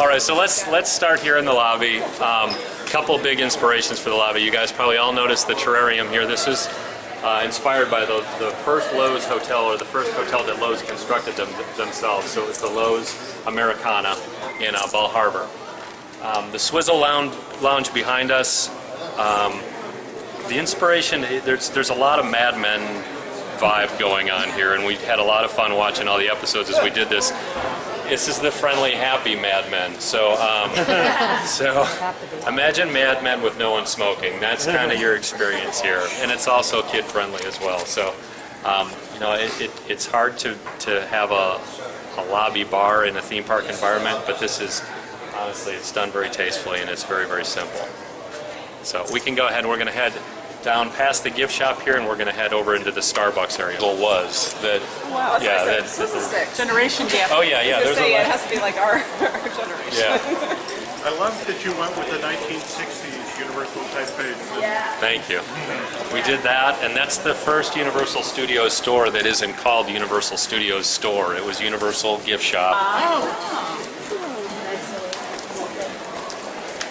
All right, so let's start here in the lobby. Couple big inspirations for the lobby. You guys probably all noticed the terrarium here. This is inspired by the first Lowe's hotel, or the first hotel that Lowe's constructed themselves. So it's the Lowe's Americana in Ball Harbor. The Swizzle Lounge behind us. The inspiration, there's a lot of Mad Men vibe going on here, and we had a lot of fun watching all the episodes as we did this. This is the friendly, happy Mad Men. So, so imagine Mad Men with no one smoking. That's kind of your experience here, and it's also kid friendly as well. So, you know, it's hard to have a lobby bar in a theme park environment, but this is honestly, it's done very tastefully, and it's very, very simple. So we can go ahead, and we're going to head down past the gift shop here, and we're going to head over into the Starbucks area. Well, was that? Wow, yeah, that's generation gap. Oh yeah, yeah. There's it has to be like our generation. Yeah. I love that you went with the 1960s Universal typeface. Yeah. Thank you. We did that, and that's the first Universal Studios store that isn't called Universal Studios Store. It was Universal Gift Shop.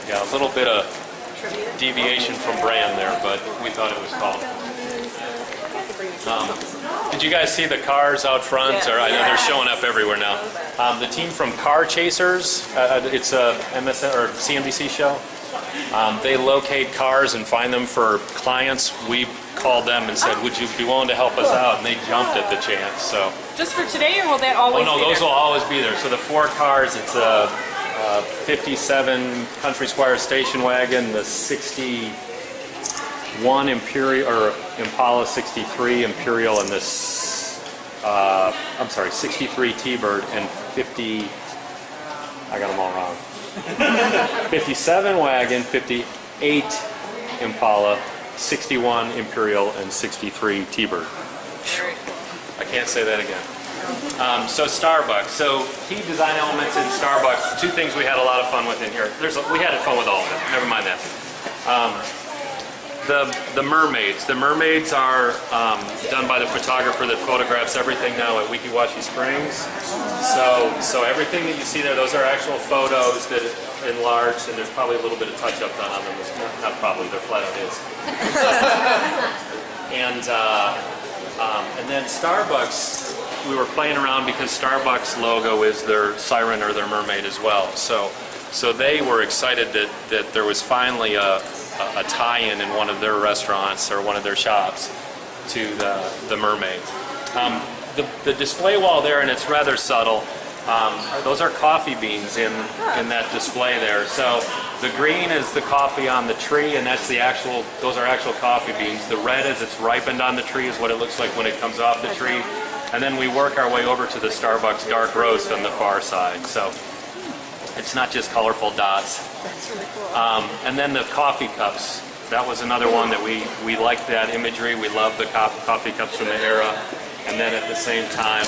Yeah, a little bit of deviation from brand there, but we thought it was called. Did you guys see the cars out front? Yeah. Or I know they're showing up everywhere now. The team from Car Chasers, it's a MSN or CNBC show. They locate cars and find them for clients. We called them and said, "Would you be willing to help us out?" And they jumped at the chance. So. Just for today, or will that always? Oh no, be those there? will always be there. So the 4 cars, it's a 57 Country Squire station wagon, the 61 Impala 63 Imperial, and this, 63 T-Bird, and 50, I got them all wrong. 57 wagon, 58 Impala, 61 Imperial, and 63 T-Bird. I can't say that again. So Starbucks. So key design elements in Starbucks. 2 things we had a lot of fun with in here. We had fun with all of them. Never mind that. The mermaids. The mermaids are done by the photographer that photographs everything now at Weeki Springs. So everything that you see there, those are actual photos that enlarged, and there's probably a little bit of touch-up done on them. Not probably. They're flat out is. And then Starbucks. We were playing around because Starbucks logo is their siren or their mermaid as well. So they were excited that there was finally a tie-in in one of their restaurants or one of their shops to the mermaid. The display wall there, and it's rather subtle. Those are coffee beans in that display there. So the green is the coffee on the tree, and those are actual coffee beans. The red, as it's ripened on the tree, is what it looks like when it comes off the tree. And then we work our way over to the Starbucks dark roast on the far side. So it's not just colorful dots. That's really cool. And then the coffee cups. That was another one that we liked that imagery. We love the coffee cups from the era. And then at the same time,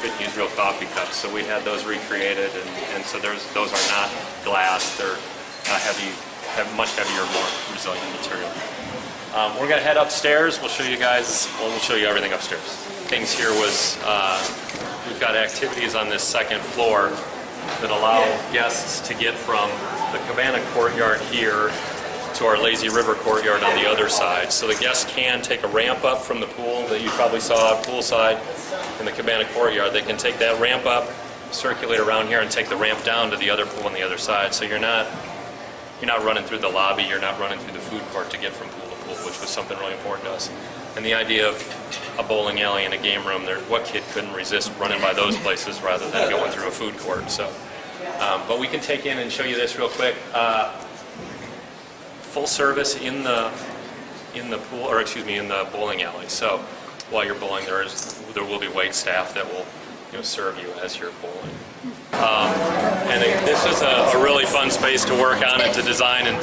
couldn't use real coffee cups. So we had those recreated. And so those are not glass. They're much heavier, more resilient material. We're going to head upstairs. We'll show you everything upstairs. Things here was, we've got activities on this second floor that allow guests to get from the Cabana courtyard here to our Lazy River courtyard on the other side. So the guests can take a ramp up from the pool that you probably saw poolside in the Cabana courtyard. They can take that ramp up, circulate around here, and take the ramp down to the other pool on the other side. So you're not running through the lobby, you're not running through the food court to get from pool to pool, which was something really important to us. And the idea of a bowling alley and a game room, what kid couldn't resist running by those places rather than going through a food court? So, but we can take in and show you this real quick. Full service in the pool, or excuse me, in the bowling alley. So while you're bowling, there will be wait staff that will serve you as you're bowling. And this is a really fun space to work on and to design, and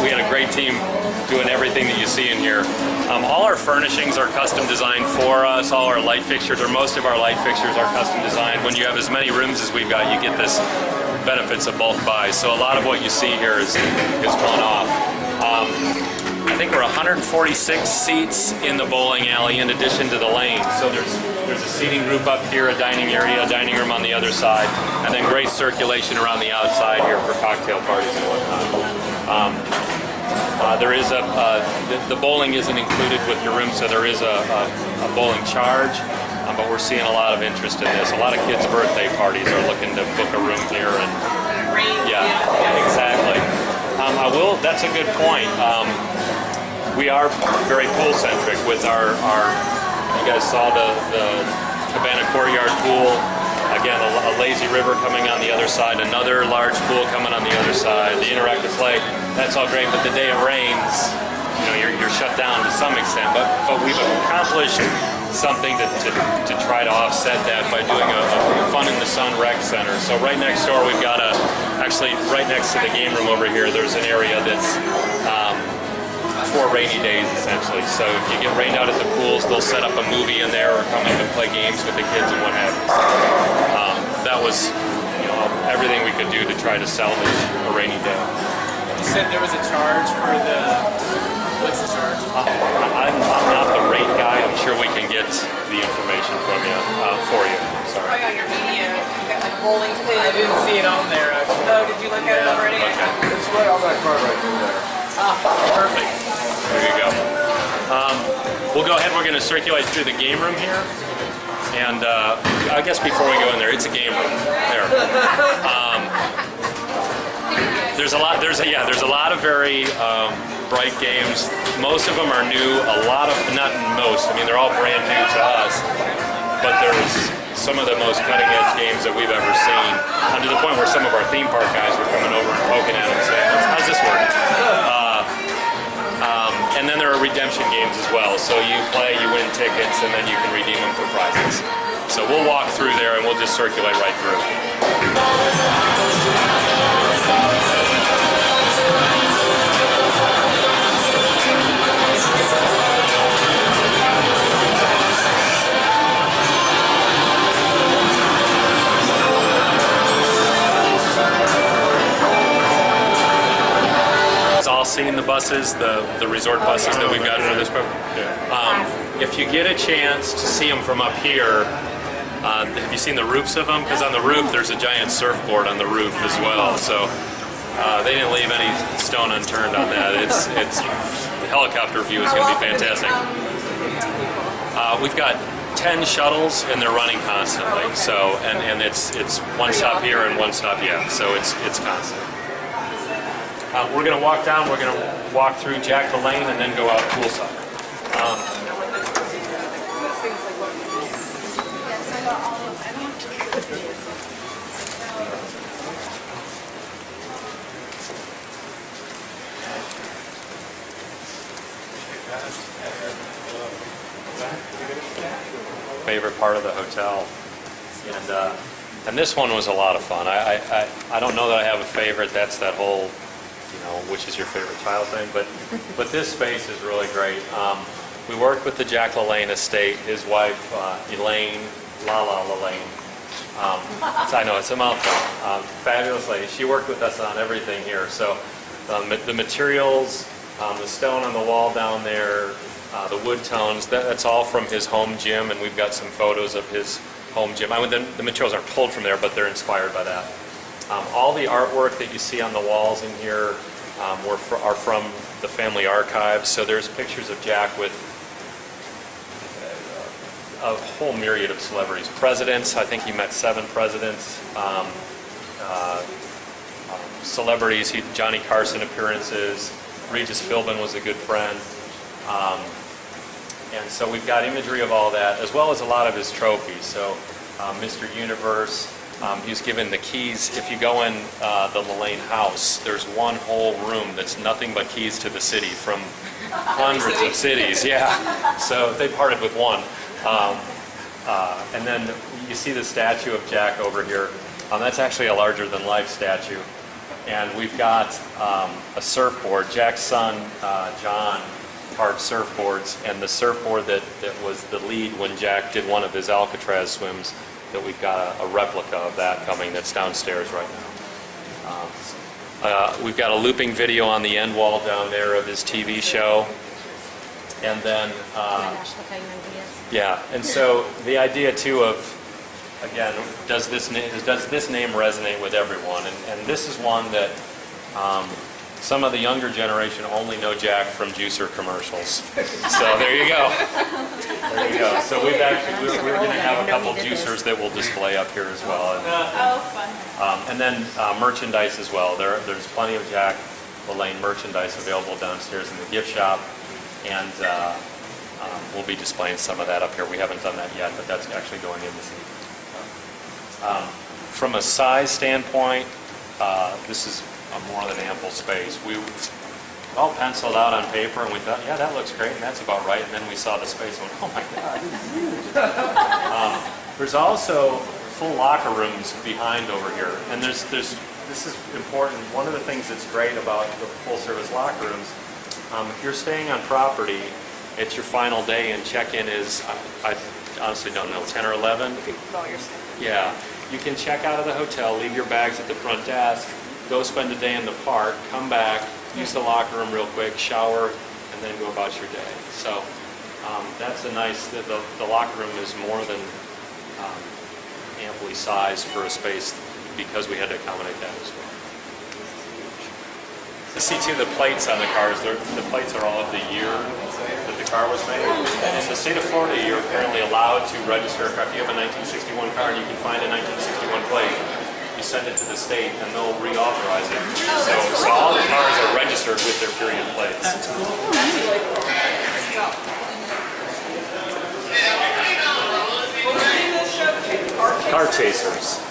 we had a great team doing everything that you see in here. All our furnishings are custom designed for us. All our light fixtures, or most of our light fixtures, are custom designed. When you have as many rooms as we've got, you get this benefits of bulk buy. So a lot of what you see here is one-off. I think we're 146 seats in the bowling alley in addition to the lane. So there's a seating group up here, a dining area, a dining room on the other side, and then great circulation around the outside here for cocktail parties and whatnot. There is the bowling isn't included with your room, so there is a bowling charge, but we're seeing a lot of interest in this. A lot of kids' birthday parties are looking to book a room here, and yeah, exactly. That's a good point. We are very pool-centric with our you guys saw the Cabana courtyard pool. Again, a lazy river coming on the other side, another large pool coming on the other side, the interactive play. That's all great, but the day it rains, you're shut down to some extent. But we've accomplished something to try to offset that by doing a Fun in the Sun rec center. So right next door, we've got actually right next to the game room over here, there's an area that's for rainy days, essentially. So if you get rained out at the pools, they'll set up a movie in there or come up and play games with the kids and what have you. That was everything we could do to try to salvage a rainy day. You said there was a charge for what's the charge? I'm not the rate guy. I'm sure we can get the information from you, for you. Sorry. Probably on your media, you got like bowling pins. I didn't see it on there, actually. Oh, did you look at it already? Okay. It's right on that card right there. Perfect. There you go. We'll go ahead. We're going to circulate through the game room here. And I guess before we go in there, it's a game room. There. There's a lot. There's a lot of very bright games. Most of them are new. Not most. I mean, they're all brand new to us. But there's some of the most cutting-edge games that we've ever seen. To the point where some of our theme park guys were coming over and poking at them, saying, "How's this work?" And then there are redemption games as well. So you play, you win tickets, and then you can redeem them for prizes. So we'll walk through there and we'll just circulate right through. All seen the buses, the resort buses that we've got for this program. If you get a chance to see them from up here, have you seen the roofs of them? Because on the roof there's a giant surfboard on the roof as well. So they didn't leave any stone unturned on that. It's the helicopter view is going to be fantastic. We've got 10 shuttles and they're running constantly. So and it's one stop here and one stop so it's constant. We're going to walk down, we're going to walk through Jack the Lane and then go out poolside. Favorite part of the hotel. And this one was a lot of fun. I don't know that I have a favorite. That's that whole which is your favorite child thing, but this space is really great. We worked with the Jack LaLanne estate, his wife Elaine, LaLanne. I know it's a mouthful. Fabulous lady. She worked with us on everything here. So the materials, the stone on the wall down there, the wood tones, that's all from his home gym, and we've got some photos of his home gym. The materials aren't pulled from there, but they're inspired by that. All the artwork that you see on the walls in here are from the family archives. So there's pictures of Jack with a whole myriad of celebrities. Presidents, I think he met 7 presidents. Celebrities, Johnny Carson appearances. Regis Philbin was a good friend. And so we've got imagery of all that, as well as a lot of his trophies. So Mr. Universe. He was given the keys. If you go in the LaLanne house, there's one whole room that's nothing but keys to the city from hundreds of cities. Yeah, so they parted with one. And then you see the statue of Jack over here. That's actually a larger-than-life statue. And we've got a surfboard. Jack's son, John, carved surfboards, and the surfboard that was the lead when Jack did one of his Alcatraz swims, that we've got a replica of that coming that's downstairs right now. We've got a looping video on the end wall down there of his TV show. And then, yeah, and so the idea too of, again, does this name resonate with everyone? And this is one that some of the younger generation only know Jack from juicer commercials. So there you go. There you go. So we're going to have a couple juicers that will display up here as well. And then merchandise as well. There's plenty of Jack LaLanne merchandise available downstairs in the gift shop. And we'll be displaying some of that up here. We haven't done that yet, but that's actually going in this evening. From a size standpoint, this is a more than ample space. We all penciled out on paper and we thought, yeah, that looks great and that's about right. And then we saw the space and went, oh my God, this is huge. There's also full locker rooms behind over here. And this is important. One of the things that's great about the full service locker rooms, if you're staying on property, it's your final day and check-in is, I honestly don't know, 10 or 11? Yeah. You can check out of the hotel, leave your bags at the front desk, go spend a day in the park, come back, use the locker room real quick, shower, and then go about your day. So that's a nice, the locker room is more than amply sized for a space because we had to accommodate that as well. You see too the plates on the cars, the plates are all of the year that the car was made. And in the state of Florida, you're apparently allowed to register a car. If you have a 1961 car and you can find a 1961 plate, you send it to the state and they'll reauthorize it. So all the cars are registered with their period plates. That's cool. Car Chasers.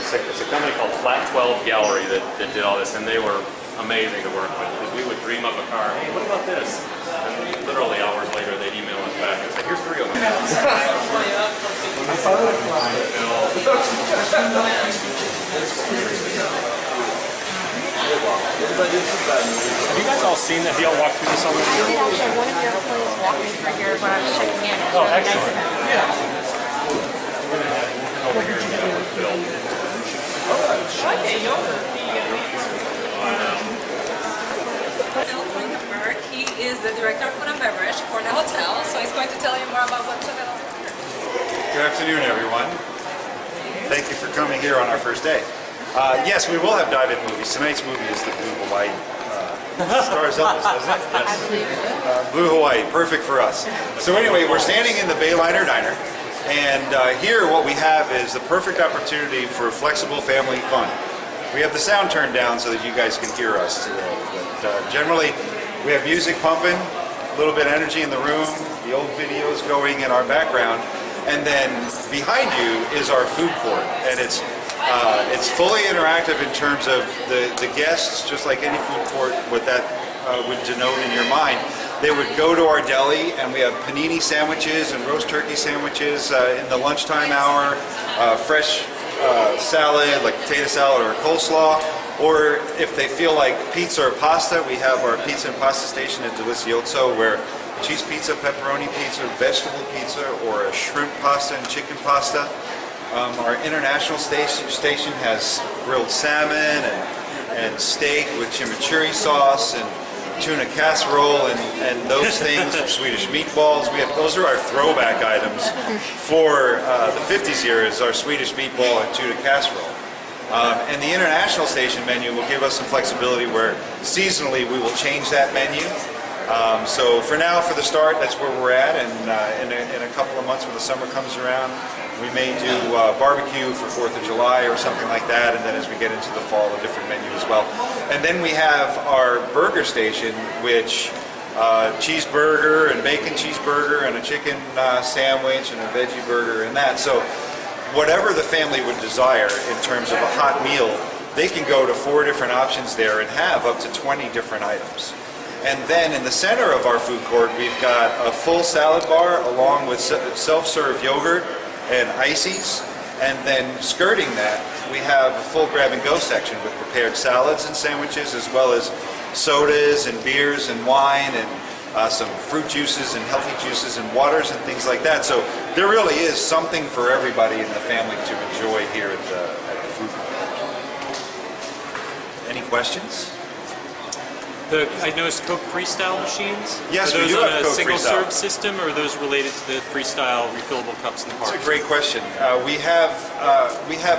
It's a company called Flat 12 Gallery that did all this, and they were amazing to work with. Because we would dream up a car, hey, what about this? And literally hours later, they'd email us back and say, here's 3 of them. Have you guys all seen that? Have you all walked through this already? I did actually. One of your employees walked me through here when I was checking in. Oh, excellent. Yeah. We're going to head over here and get up with Phil. Phil Klingenberg, he is the director of food and beverage for the hotel, so he's going to tell you more about what's available here. Good afternoon, everyone. Thank you for coming here on our first day. Yes, we will have dive-in movies. Tonight's movie is the Blue Hawaii. Stars Elvis, doesn't it? Yes. Blue Hawaii, perfect for us. So anyway, we're standing in the Bayliner Diner, and here what we have is the perfect opportunity for flexible family fun. We have the sound turned down so that you guys can hear us today. But generally, we have music pumping, a little bit of energy in the room, the old videos going in our background, and then behind you is our food court, and it's fully interactive in terms of the guests, just like any food court, what that would denote in your mind. They would go to our deli, and we have panini sandwiches and roast turkey sandwiches in the lunchtime hour, fresh salad, like potato salad or coleslaw, or if they feel like pizza or pasta, we have our pizza and pasta station at Delizioso, where cheese pizza, pepperoni pizza, vegetable pizza, or a shrimp pasta and chicken pasta. Our international station has grilled salmon and steak with chimichurri sauce and tuna casserole and those things, Swedish meatballs. Those are our throwback items for the 50s here is our Swedish meatball and tuna casserole. And the international station menu will give us some flexibility where seasonally we will change that menu. So for now, for the start, that's where we're at, and in a couple of months when the summer comes around, we may do barbecue for 4th of July or something like that, and then as we get into the fall, a different menu as well. And then we have our burger station, which cheeseburger and bacon cheeseburger and a chicken sandwich and a veggie burger and that. So whatever the family would desire in terms of a hot meal, they can go to 4 different options there and have up to 20 different items. And then in the center of our food court, we've got a full salad bar along with self-serve yogurt and ices. And then skirting that, we have a full grab-and-go section with prepared salads and sandwiches, as well as sodas and beers and wine and some fruit juices and healthy juices and waters and things like that. So there really is something for everybody in the family to enjoy here at the food court. questions? I noticed Coke Freestyle machines. Yes, are we those do on have a Coke single Freestyle. serve system, or are those related to the Freestyle refillable cups in the park? That's a great question. We have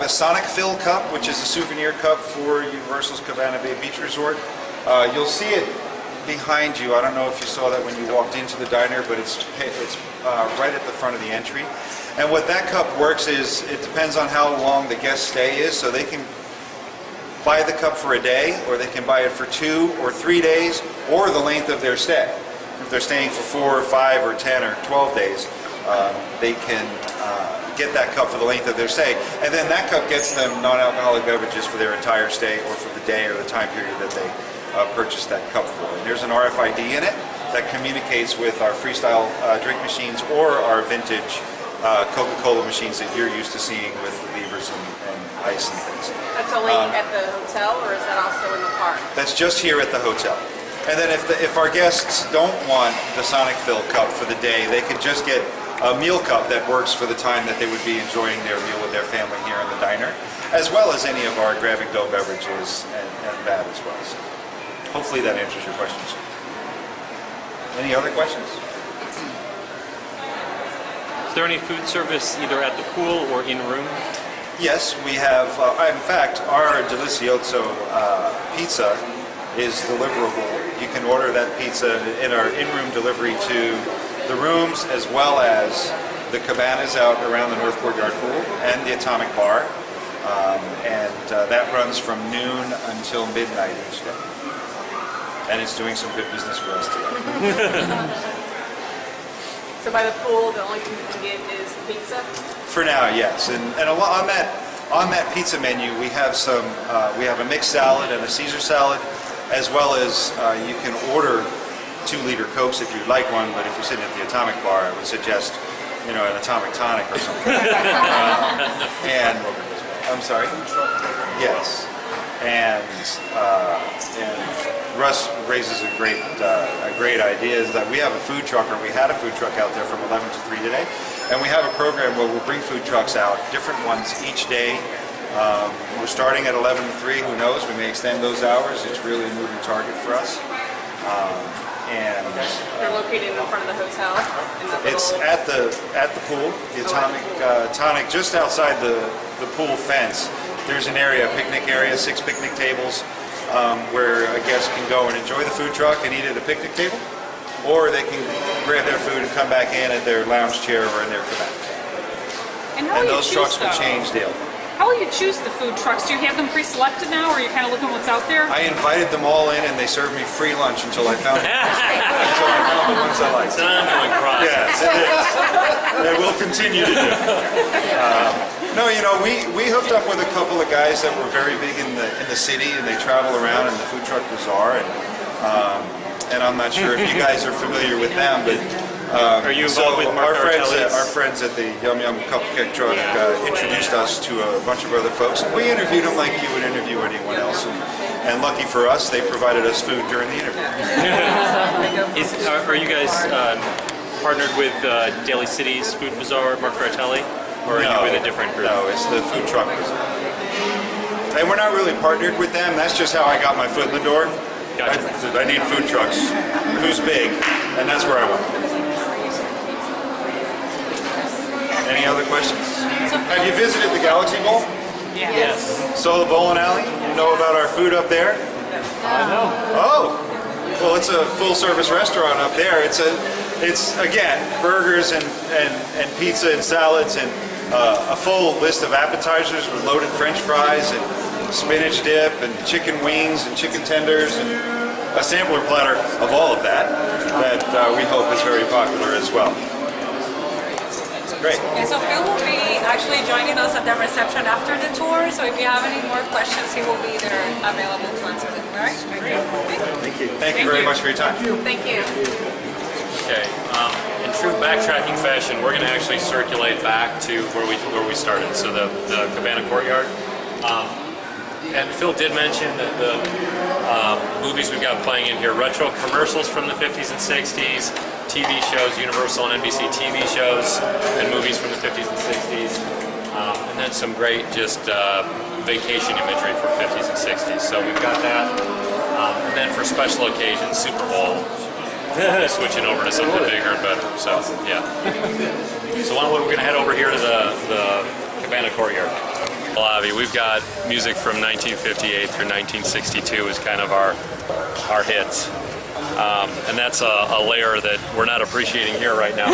a Sonic Fill cup, which is a souvenir cup for Universal's Cabana Bay Beach Resort. You'll see it behind you. I don't know if you saw that when you walked into the diner, but it's right at the front of the entry. And what that cup works is, it depends on how long the guest stay is, so they can buy the cup for a day, or they can buy it for 2 or 3 days, or the length of their stay. If they're staying for 4 or 5 or 10 or 12 days, they can get that cup for the length of their stay. And then that cup gets them non-alcoholic beverages for their entire stay, or for the day or the time period that they purchased that cup for. And there's an RFID in it that communicates with our freestyle drink machines, or our vintage Coca-Cola machines that you're used to seeing with levers and ice and things. That's only at the hotel, or is that also in the park? That's just here at the hotel. And then if our guests don't want the Sonic Fill cup for the day, they could just get a meal cup that works for the time that they would be enjoying their meal with their family here in the diner, as well as any of our grab-and-go beverages and that as well. So hopefully that answers your questions. Any other questions? Is there any food service either at the pool or in room? Yes, we have. In fact, our Delicioso pizza is deliverable. You can order that pizza in our in-room delivery to the rooms, as well as the cabanas out around the North Courtyard Pool and the Atomic Bar. That runs from noon until midnight each day. And it's doing some good business for us today. So by the pool, the only thing you can get is pizza? For now, yes. And on that pizza menu, we have we have a mixed salad and a Caesar salad, as well as you can order 2-liter Cokes if you'd like one. But if you're sitting at the Atomic Bar, I would suggest an Atomic Tonic or something. And I'm sorry. Yes. And Russ raises a great idea, is that we have a food truck, or we had a food truck out there from 11 to 3 today, and we have a program where we'll bring food trucks out, different ones each day. We're starting at 11 to 3, who knows, we may extend those hours. It's really a moving target for us. They're located in front of the hotel? It's at the pool, the Tonic, just outside the pool fence. There's an area, a picnic area, 6 picnic tables, where a guest can go and enjoy the food truck and eat at a picnic table, or they can grab their food and come back in at their lounge chair or in their cabana. And those trucks will change daily. How will you choose the food trucks? Do you have them pre-selected now, or are you kind of looking what's out there? I invited them all in, and they served me free lunch until I found the ones I liked. It's an ongoing process. Yes, it is. And we'll continue to do. No, we hooked up with a couple of guys that were very big in the city, and they travel around in the food truck bazaar, and I'm not sure if you guys are familiar with them, but Are you involved with Mark our friends at the Yum Yum Cupcake Truck introduced us to a bunch of other folks, and we interviewed them like you would interview anyone else, and lucky for us, they provided us food during the interview. Are you guys partnered with Daly City's Food Bazaar, Mark Fratelli? Or are you with a different group? No, it's the food truck bazaar. And we're not really partnered with them. That's just how I got my foot in the door. Gotcha. I need food trucks. Who's big? And that's where I went. Any other questions? Have you visited the Galaxy Bowl? Yes. So the bowling alley? You know about our food up there? I know. Oh, well, it's a full-service restaurant up there. It's again burgers and pizza and salads and a full list of appetizers with loaded French fries and spinach dip and chicken wings and chicken tenders and a sampler platter of all of that we hope is very popular as well. Great. And so Phil will be actually joining us at the reception after the tour, so if you have any more questions, he will be there available to answer them. All right? Thank you. Thank you very much for your time. Thank you. Okay. In true backtracking fashion, we're going to actually circulate back to where we started, so the Cabana Courtyard. And Phil did mention that the movies we've got playing in here, retro commercials from the 50s and 60s, TV shows, Universal and NBC TV shows, and movies from the 50s and 60s. and then some great just vacation imagery for 50s and 60s. So we've got that. And then for special occasions, Super Bowl, switching over to something bigger and better. So, yeah. So we're going to head over here to the Cabana Courtyard. Lobby. We've got music from 1958 through 1962 is kind of our hits. And that's a layer that we're not appreciating here right now.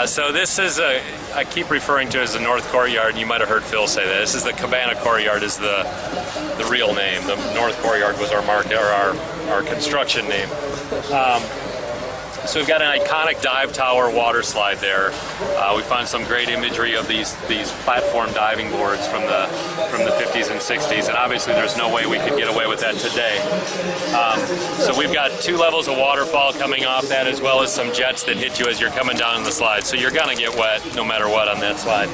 So this is I keep referring to as the North Courtyard. You might have heard Phil say that. This is the Cabana Courtyard is the real name. The North Courtyard was our market or our construction name. So we've got an iconic dive tower water slide there. We found some great imagery of these platform diving boards from the 50s and 60s, and obviously there's no way we could get away with that today. So we've got 2 levels of waterfall coming off that, as well as some jets that hit you as you're coming down the slide. So you're gonna get wet no matter what on that slide.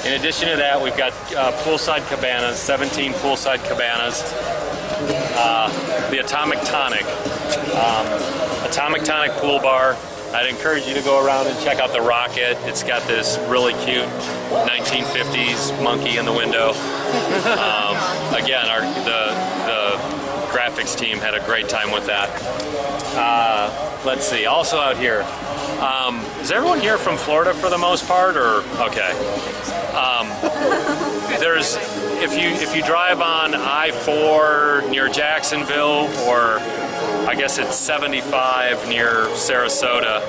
In addition to that, we've got poolside cabanas, 17 poolside cabanas. The Atomic Tonic pool bar. I'd encourage you to go around and check out the Rocket. It's got this really cute 1950s monkey in the window. Again, the graphics team had a great time with that. Let's see. Also out here, is everyone here from Florida for the most part, or okay? There's if you drive on I-4 near Jacksonville, or I guess it's 75 near Sarasota,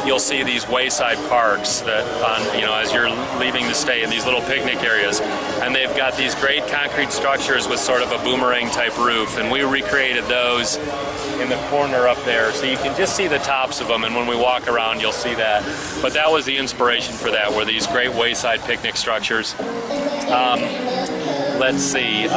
you'll see these wayside parks that as you're leaving to stay in these little picnic areas, and they've got these great concrete structures with sort of a boomerang type roof, and we recreated those in the corner up there, so you can just see the tops of them, and when we walk around you'll see that. But that was the inspiration for that, were these great wayside picnic structures. Let's see,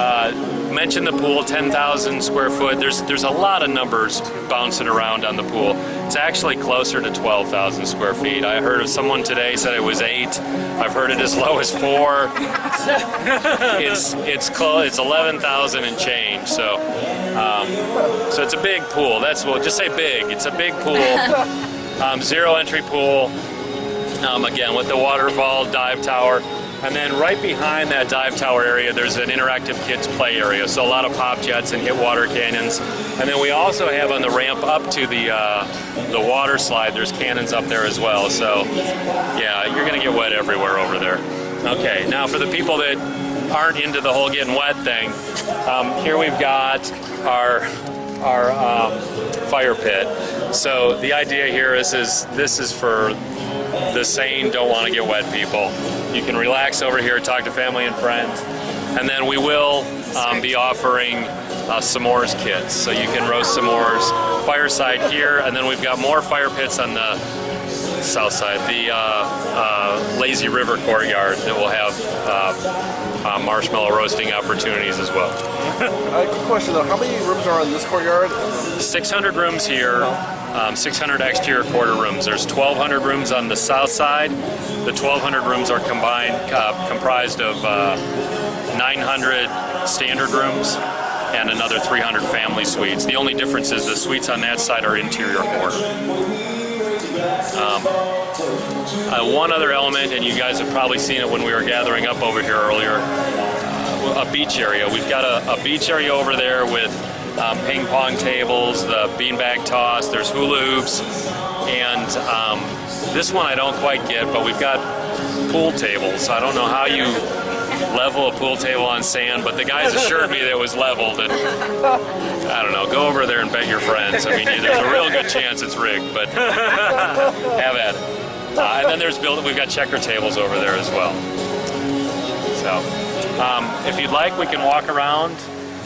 mention the pool, 10,000 square foot. There's a lot of numbers bouncing around on the pool. It's actually closer to 12,000 square feet. I heard of someone today said it was 8. I've heard it as low as 4. It's 11,000 and change. So it's a big pool. Just say big. It's a big pool. 0 entry pool. Again, with the waterfall dive tower. And then right behind that dive tower area, there's an interactive kids play area. So a lot of pop jets and hit water cannons. And then we also have on the ramp up to the water slide, there's cannons up there as well. So yeah, you're gonna get wet everywhere over there. Okay, now for the people that aren't into the whole getting wet thing, here we've got our fire pit. So the idea here is this is for the sane, don't want to get wet people. You can relax over here, talk to family and friends, and then we will be offering s'mores kits, so you can roast s'mores. Fireside here, and then we've got more fire pits on the south side, the Lazy River Courtyard that will have marshmallow roasting opportunities as well. Quick question though, how many rooms are in this courtyard? 600 rooms here, 600 exterior quarter rooms. There's 1,200 rooms on the south side. The 1,200 rooms are comprised of 900 standard rooms and another 300 family suites. The only difference is the suites on that side are interior quarter. One other element, and you guys have probably seen it when we were gathering up over here earlier, a beach area. We've got a beach area over there with ping pong tables, the beanbag toss, there's hula hoops, and this one I don't quite get, but we've got pool tables. I don't know how you level a pool table on sand, but the guys assured me that it was leveled, and I don't know, go over there and bet your friends. I mean, there's a real good chance it's rigged, but have at it. And then we've got checker tables over there as well. So if you'd like, we can walk around,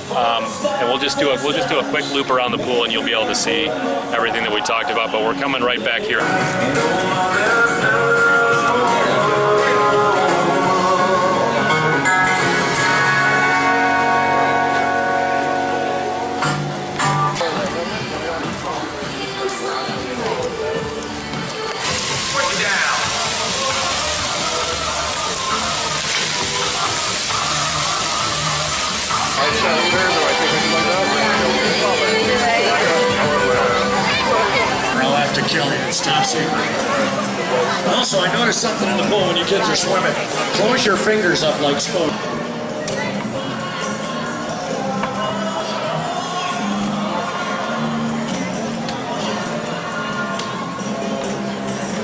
and we'll just do a quick loop around the pool, and you'll be able to see everything that we talked about. But we're coming right back here. enough to kill you. It's top secret. Also, I noticed something in the pool when you kids are swimming. Close your fingers up like spoon.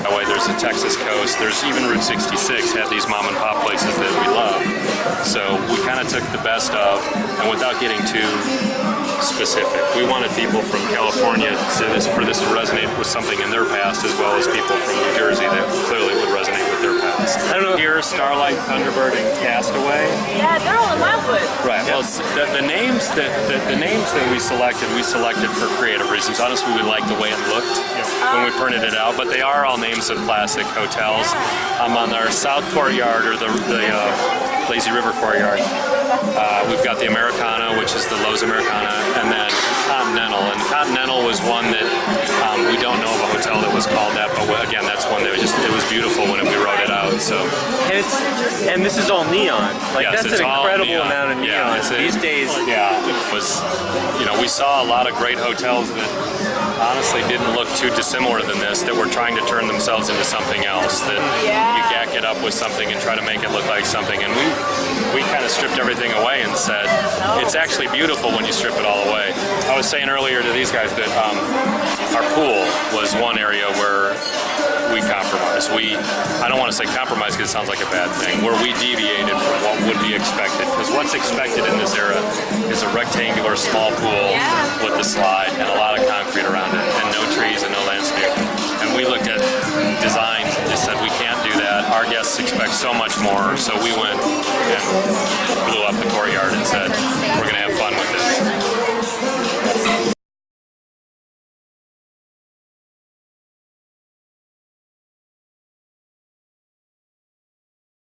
That way there's the Texas coast, there's even Route 66 had these mom and pop places that we love. So we kind of took the best of, and without getting too specific, we wanted people from California for this to resonate with something in their past, as well as people from New Jersey that clearly would resonate with their past. I don't know. Here, Starlight, Thunderbird, and Castaway. Yeah, they're all in Wildwood. Right. Well, the names that we selected for creative reasons. Honestly, we liked the way it looked when we printed it out. But they are all names of classic hotels. On our South Courtyard, or the Lazy River Courtyard, we've got the Americana, which is the Lowe's Americana, and then Continental. And Continental was one that we don't know of a hotel that was called that, but again, that's one that it was beautiful when we wrote it out. So. And this is all neon. Like, yes, that's an incredible amount of neon. These days. Yeah, it was. We saw a lot of great hotels that honestly didn't look too dissimilar than this, that were trying to turn themselves into something else, that you gack it up with something and try to make it look like something. And we kind of stripped everything away and said, it's actually beautiful when you strip it all away. I was saying earlier to these guys that our pool was one area where we compromised. I don't want to say compromise because it sounds like a bad thing, where we deviated from what would be expected. Because what's expected in this era is a rectangular small pool with a slide and a lot of concrete around it, and no trees and no landscape. And we looked at designs and just said, we can't do that. Our guests expect so much more. So we went and blew up the courtyard and said,